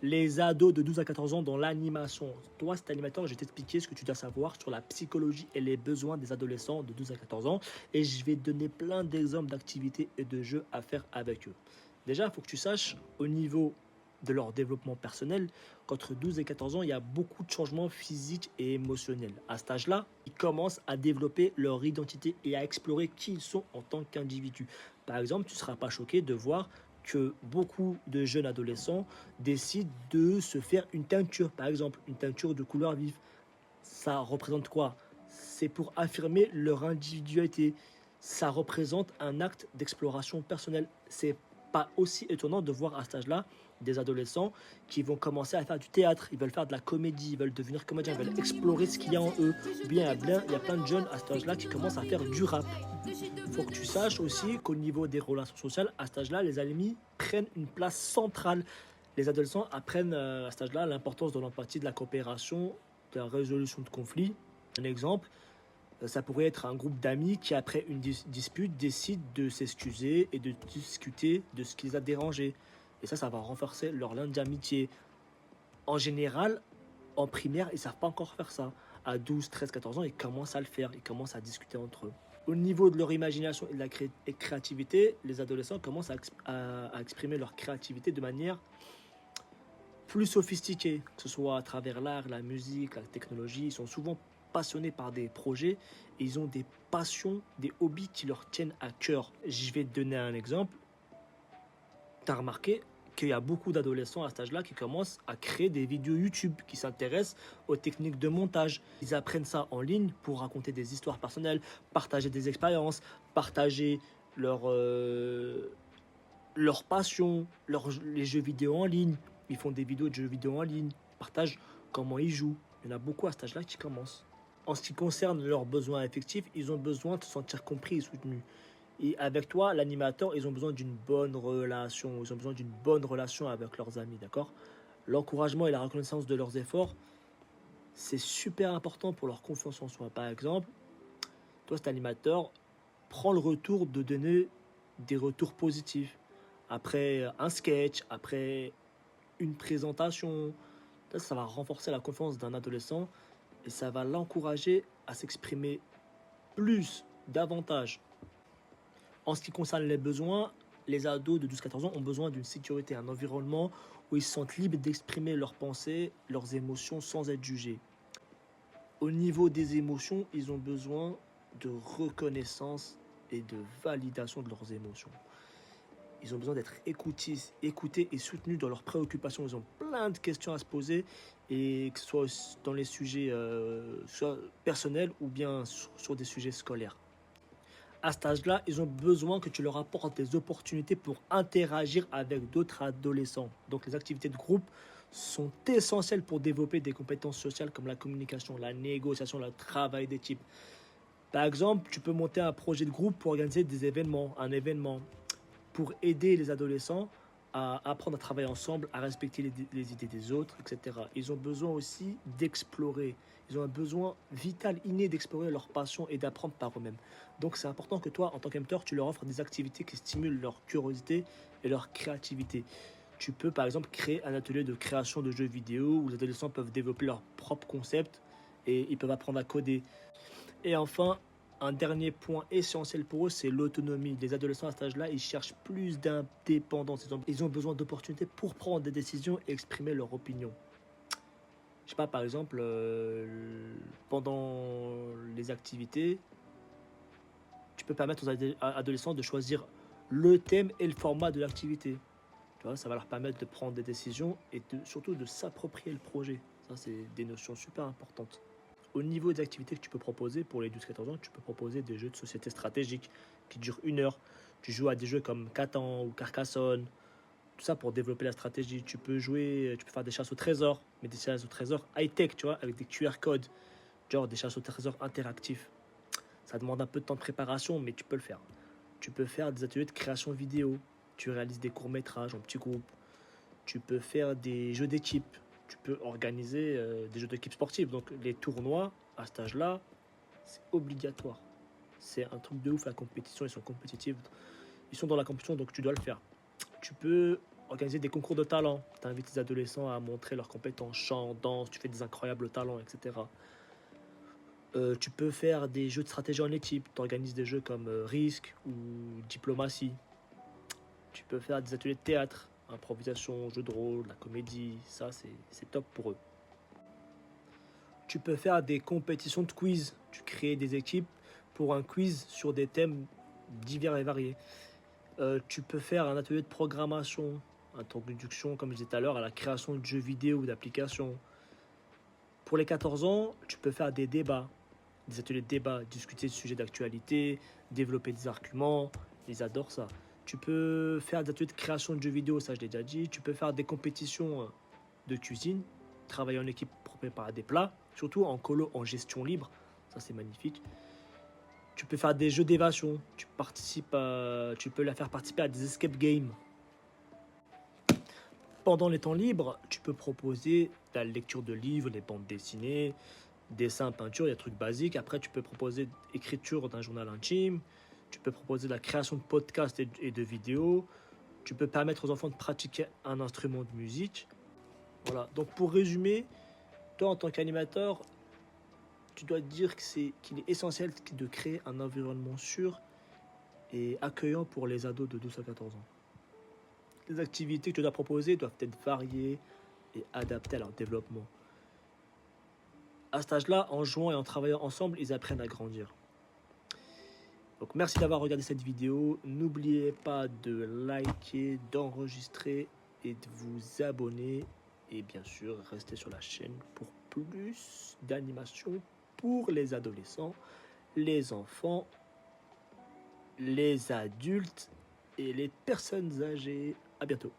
Les ados de 12 à 14 ans dans l'animation. Toi, cet animateur, je vais t'expliquer ce que tu dois savoir sur la psychologie et les besoins des adolescents de 12 à 14 ans. Et je vais te donner plein d'exemples d'activités et de jeux à faire avec eux. Déjà, il faut que tu saches, au niveau de leur développement personnel, qu'entre 12 et 14 ans, il y a beaucoup de changements physiques et émotionnels. À cet âge-là, ils commencent à développer leur identité et à explorer qui ils sont en tant qu'individus. Par exemple, tu ne seras pas choqué de voir que beaucoup de jeunes adolescents décident de se faire une teinture, par exemple, une teinture de couleur vive. Ça représente quoi? C'est pour affirmer leur individualité. Ça représente un acte d'exploration personnelle. C'est pas aussi étonnant de voir à cet âge-là des adolescents qui vont commencer à faire du théâtre, ils veulent faire de la comédie, ils veulent devenir comédiens, ils veulent explorer ce qu'il y a en eux. Ou bien il y a plein de jeunes à cet âge-là qui commencent à faire du rap. Il faut que tu saches aussi qu'au niveau des relations sociales, à cet âge-là, les amis prennent une place centrale. Les adolescents apprennent à cet âge-là l'importance de l'empathie, de la coopération, de la résolution de conflits. Un exemple, ça pourrait être un groupe d'amis qui, après une dispute, décide de s'excuser et de discuter de ce qui les a dérangés. Et ça va renforcer leur lien d'amitié. En général, en primaire, ils ne savent pas encore faire ça. À 12, 13, 14 ans, ils commencent à le faire, ils commencent à discuter entre eux. Au niveau de leur imagination et de la créativité, les adolescents commencent à exprimer leur créativité de manière plus sophistiqués, que ce soit à travers l'art, la musique, la technologie. Ils sont souvent passionnés par des projets et ils ont des passions, des hobbies qui leur tiennent à cœur. Je vais te donner un exemple. Tu as remarqué qu'il y a beaucoup d'adolescents à cet âge-là qui commencent à créer des vidéos YouTube, qui s'intéressent aux techniques de montage. Ils apprennent ça en ligne pour raconter des histoires personnelles, partager des expériences, partager leur passion, les jeux vidéo en ligne. Ils font des vidéos de jeux vidéo en ligne, ils partagent comment ils jouent. Il y en a beaucoup à cet âge-là qui commencent. En ce qui concerne leurs besoins affectifs, ils ont besoin de se sentir compris et soutenus. Et avec toi, l'animateur, ils ont besoin d'une bonne relation. Ils ont besoin d'une bonne relation avec leurs amis, d'accord? L'encouragement et la reconnaissance de leurs efforts, c'est super important pour leur confiance en soi. Par exemple, toi, cet animateur, prends le retour de donner des retours positifs. Après un sketch, après une présentation, ça va renforcer la confiance d'un adolescent et ça va l'encourager à s'exprimer plus, davantage. En ce qui concerne les besoins, les ados de 12-14 ans ont besoin d'une sécurité, un environnement où ils se sentent libres d'exprimer leurs pensées, leurs émotions sans être jugés. Au niveau des émotions, ils ont besoin de reconnaissance et de validation de leurs émotions. Ils ont besoin d'être écoutés et soutenus dans leurs préoccupations. Ils ont plein de questions à se poser, et que ce soit dans les sujets soit personnels ou bien sur des sujets scolaires. À cet âge-là, ils ont besoin que tu leur apportes des opportunités pour interagir avec d'autres adolescents. Donc les activités de groupe sont essentielles pour développer des compétences sociales comme la communication, la négociation, le travail d'équipe. Par exemple, tu peux monter un projet de groupe pour organiser des événements, un événement, pour aider les adolescents à apprendre à travailler ensemble, à respecter les idées des autres, etc. Ils ont besoin aussi d'explorer. Ils ont un besoin vital, inné d'explorer leur passion et d'apprendre par eux-mêmes. Donc c'est important que toi, en tant qu'amateur, tu leur offres des activités qui stimulent leur curiosité et leur créativité. Tu peux par exemple créer un atelier de création de jeux vidéo où les adolescents peuvent développer leur propre concept et ils peuvent apprendre à coder. Et enfin, un dernier point essentiel pour eux, c'est l'autonomie. Les adolescents à cet âge-là, ils cherchent plus d'indépendance. Ils ont besoin d'opportunités pour prendre des décisions et exprimer leur opinion. Je sais pas, par exemple, pendant les activités, tu peux permettre aux adolescents de choisir le thème et le format de l'activité. Tu vois, ça va leur permettre de prendre des décisions et surtout de s'approprier le projet. Ça, c'est des notions super importantes. Au niveau des activités que tu peux proposer pour les 12-14 ans, tu peux proposer des jeux de société stratégiques qui durent 1 heure. Tu joues à des jeux comme Catan ou Carcassonne, tout ça pour développer la stratégie. Tu peux faire des chasses au trésor, mais des chasses au trésor high-tech, tu vois, avec des QR codes, genre des chasses au trésor interactifs. Ça demande un peu de temps de préparation, mais tu peux le faire. Tu peux faire des ateliers de création vidéo. Tu réalises des courts-métrages en petits groupes. Tu peux faire des jeux d'équipe. Tu peux organiser des jeux d'équipe sportifs. Donc les tournois, à cet âge-là, c'est obligatoire. C'est un truc de ouf, la compétition, ils sont compétitifs. Ils sont dans la compétition, donc tu dois le faire. Tu peux organiser des concours de talent. Tu invites les adolescents à montrer leurs compétences, chant, danse, tu fais des incroyables talents, etc. Tu peux faire des jeux de stratégie en équipe. Tu organises des jeux comme Risque ou Diplomatie. Tu peux faire des ateliers de théâtre, improvisation, jeux de rôle, la comédie. Ça, c'est top pour eux. Tu peux faire des compétitions de quiz. Tu crées des équipes pour un quiz sur des thèmes divers et variés. Tu peux faire un atelier de programmation, introduction, comme je disais tout à l'heure, à la création de jeux vidéo ou d'applications. Pour les 14 ans, tu peux faire des débats, des ateliers de débat, discuter de sujets d'actualité, développer des arguments. Ils adorent ça. Tu peux faire des ateliers de création de jeux vidéo, ça je l'ai déjà dit. Tu peux faire des compétitions de cuisine, travailler en équipe pour préparer des plats, surtout en colo, en gestion libre. Ça c'est magnifique. Tu peux faire des jeux d'évasion. Tu peux la faire participer à des escape games. Pendant les temps libres, tu peux proposer la lecture de livres, les bandes dessinées, dessin, peinture, des trucs basiques. Après, tu peux proposer l'écriture d'un journal intime. Tu peux proposer la création de podcasts et de vidéos. Tu peux permettre aux enfants de pratiquer un instrument de musique. Voilà. Donc, pour résumer, toi, en tant qu'animateur, tu dois te dire qu'il est essentiel de créer un environnement sûr et accueillant pour les ados de 12 à 14 ans. Les activités que tu dois proposer doivent être variées et adaptées à leur développement. À cet âge-là, en jouant et en travaillant ensemble, ils apprennent à grandir. Donc merci d'avoir regardé cette vidéo. N'oubliez pas de liker, d'enregistrer et de vous abonner. Et bien sûr, restez sur la chaîne pour plus d'animations pour les adolescents, les enfants, les adultes et les personnes âgées. À bientôt.